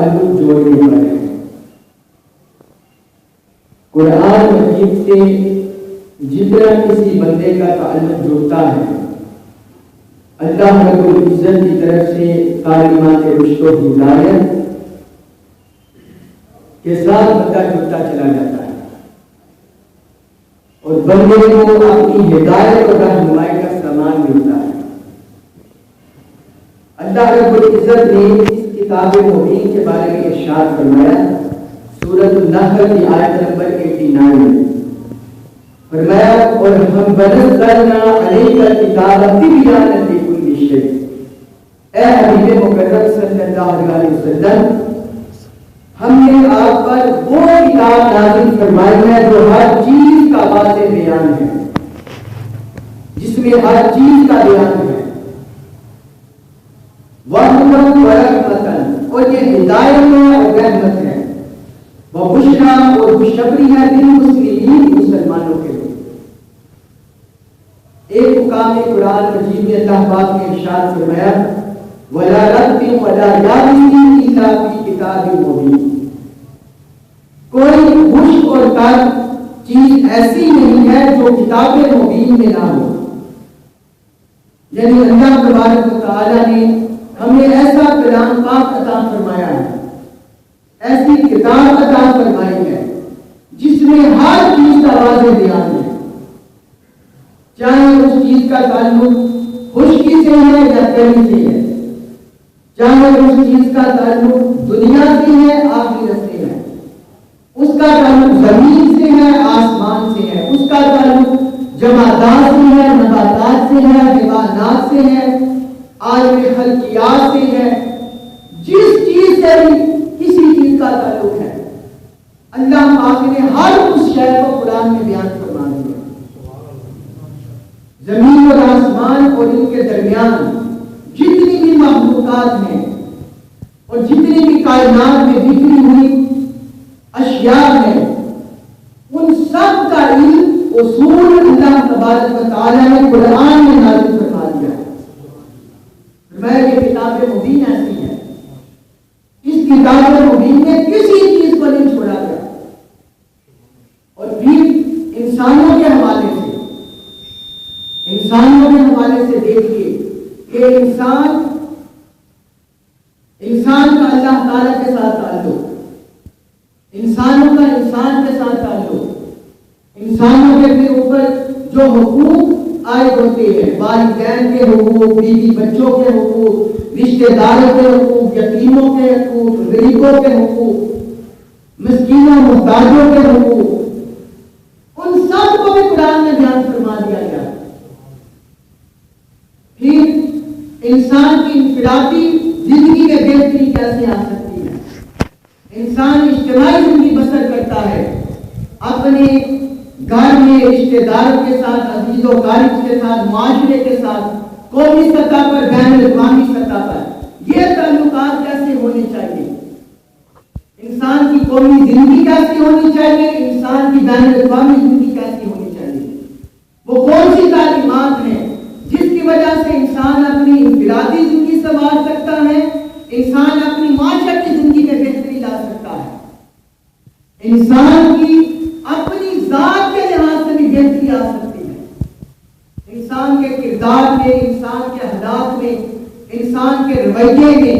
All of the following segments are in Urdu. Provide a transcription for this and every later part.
تعلق جوڑنے والے ہیں۔ قرآن مجید سے جتنا کسی بندے کا تعلق جڑتا ہے، اللہ رب العزت کی طرف سے تعلیمات رشد و ہدایت کے ساتھ بندہ جڑتا چلا جاتا ہے اور بندے کو اپنی ہدایت اور رہنمائی کا سامان ملتا ہے۔ اللہ رب العزت نے اس کتاب مبین کے بارے میں ارشاد فرمایا، سورۃ النحل کی آیت نمبر 89 میں فرمایا، اور ہم ونزلنا علیک الکتاب تبیانا لکل شیء، اے حبیب مکرم صلی اللہ علیہ وسلم، ہم نے آپ پر وہ کتاب نازل فرمائی ہے جو ہر چیز کا واضح بیان ہے، جس میں ہر چیز کا بیان ہے، وَهُدًى وَرَحْمَةً، اور یہ ہدایت ہے اور رحمت ہے، وَبُشْرَىٰ، اور خوشخبری ہے للمسلمین، مسلمانوں کے لیے۔ ایک مقام قرآن مجید میں اللہ پاک نے ارشاد فرمایا، وَلَا رَتْبٍ وَلَا يَابِسٍ إِلَّا فِي كِتَابٍ مُبِينٍ، کوئی خشک اور تر چیز ایسی نہیں ہے جو کتاب مبین میں نہ ہو۔ یعنی اللہ تبارک و تعالیٰ نے ہمیں ایسا کلام پاک عطا فرمایا ہے، ایسی کتاب عطا فرمائی ہے جس میں ہر چیز کا واضح بیان ہے، چاہے اس چیز کا تعلق خشکی سے ہے یا تری سے ہے، چاہے اس چیز کا تعلق دنیا سے ہے آخرت سے ہے، اس کا تعلق زمین سے ہے آسمان سے ہے، اس کا تعلق جمادات سے ہے نباتات سے ہے حیوانات سے ہے عالم خلقیات سے ہے، جس چیز سے بھی کسی چیز کا تعلق ہے اللہ پاک نے ہر اس شے کو قرآن میں بیان فرما دیا۔ زمین اور آسمان اور ان کے درمیان جتنی بھی مخلوقات ہیں اور جتنی بھی کائنات میں بکھری ہوئی اشیاء ہیں، ان سب کا علم اصول اللہ تبارک و تعالیٰ نے قرآن میں نازل فرما دیا ہے۔ یہ کتاب مبین ایسی ہے، اس کتاب مبین میں کسی چیز کو نہیں چھوڑا گیا۔ اور پھر انسانوں کے حوالے سے دیکھیے کہ انسان کا اللہ تعالیٰ کے ساتھ تعلق، انسانوں کا انسان کے ساتھ تعلق، انسانوں کے اپنے اوپر جو حقوق عائد ہوتے ہیں، والدین کے حقوق، بیوی بچوں کے حقوق، رشتہ داروں کے حقوق، یتیموں کے حقوق، غریبوں کے حقوق، مسکینوں محتاجوں کے حقوق، ان سب کو بھی قرآن نے بیان فرما دیا گیا۔ پھر انسان کی انفرادی زندگی میں بہتری کیسے آ سکتی ہے؟ انسان اجتماعی زندگی بسر کرتا ہے، اپنے گھر میں رشتہ داروں کے ساتھ، عزیز و اقارب کے ساتھ، معاشرے کے ساتھ، قومی سطح پر، بین الاقوامی سطح پر یہ تعلقات کیسے ہونے چاہیے؟ انسان کی قومی زندگی کیسی ہونی چاہیے؟ انسان کی بین الاقوامی زندگی کیسی ہونی چاہیے؟ وہ کون سی تعلیمات ہیں جس کی وجہ سے انسان اپنی انفرادی زندگی سنوار سکتا ہے، انسان اپنی معاشرتی زندگی میں بہتری لا سکتا ہے، انسان کی اپنی ذات کے لحاظ سے بھی بہتری آ سکتی ہے، انسان کے کردار میں، انسان کے حالات میں، انسان کے رویے میں،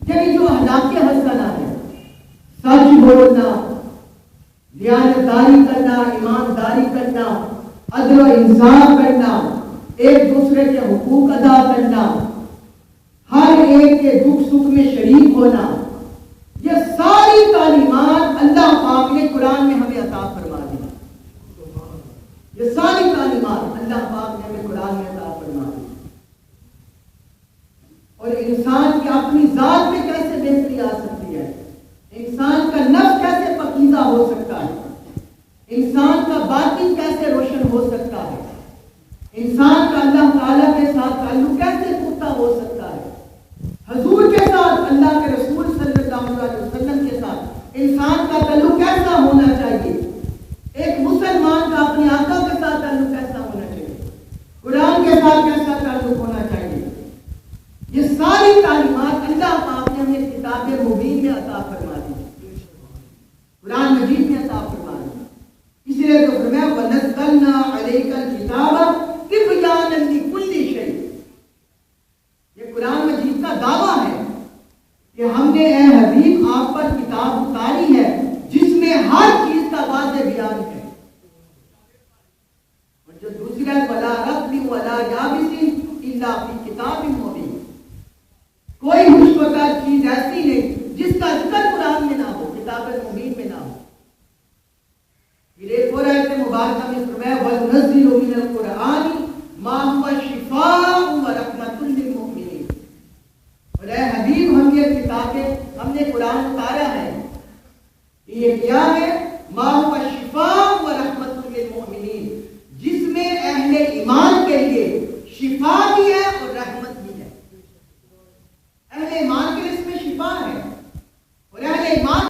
یعنی جو اخلاق حسنہ ہے، سچ بولنا، دیانتداری کرنا، ایمانداری کرنا، عدل و انصاف کرنا، ایک دوسرے کے حقوق ادا کرنا، ہر ایک کے دکھ سکھ میں شریک ہونا، یہ ساری تعلیمات اللہ پاک نے قرآن میں ہمیں عطا فرما دی۔ یہ ساری تعلیمات اللہ پاک نے ہمیں قرآن میں عطا فرما دی۔ اور انسان کی اپنی ذات میں کیسے بہتری آ سکتی ہے، انسان کا نفس کیسے پاکیزہ ہو سکتا ہے، انسان کا باطن کیسے روشن ہو سکتا ہے، انسان کا اللہ تعالیٰ کے ساتھ تعلق کیسے پختہ ہو سکتا ہے، حضور کے ساتھ اللہ کے رسول عطا فرما دی، قرآن مجید میں عطا فرما دی۔ اس لیے تو فرمایا وَنَزَّلْنَا عَلَيْكَ الْكِتَابَ تِبْيَانًا لِكُلِّ شَيْءٍ۔ یہ قرآن مجید کا دعویٰ ہے کہ ہم نے اے حبیب آپ پر کتاب اتاری ہے جس میں ہر چیز کا واضح بیان ہے۔ اور جو دوسری ہے وَلَا رَطْبٍ وَلَا يَابِسٍ إِلَّا فِي کتاب مبین، کوئی خوشبودار چیز ایسی نہیں جس کا ذکر قرآن میں نہ ہو، کتاب مبین میں نہ ہو۔ پھر ایک اور آیت مبارکہ میں فرمایا وَنُنَزِّلُ مِنَ الْقُرْآنِ مَا هُوَ شِفَاءٌ وَرَحْمَةٌ لِلْمُؤْمِنِينَ۔ اور اے حبیب ہم یہ کتابیں ہم نے قرآن اتارا ہے، یہ کیا ہے مَا هُوَ شِفَاءٌ وَرَحْمَةٌ لِلْمُؤْمِنِينَ، جس میں اہل ایمان کے لیے شفا بھی ہے اور رحمت بھی ہے۔ اہل ایمان کے لیے اس میں شفا ہے اور اہل ایمان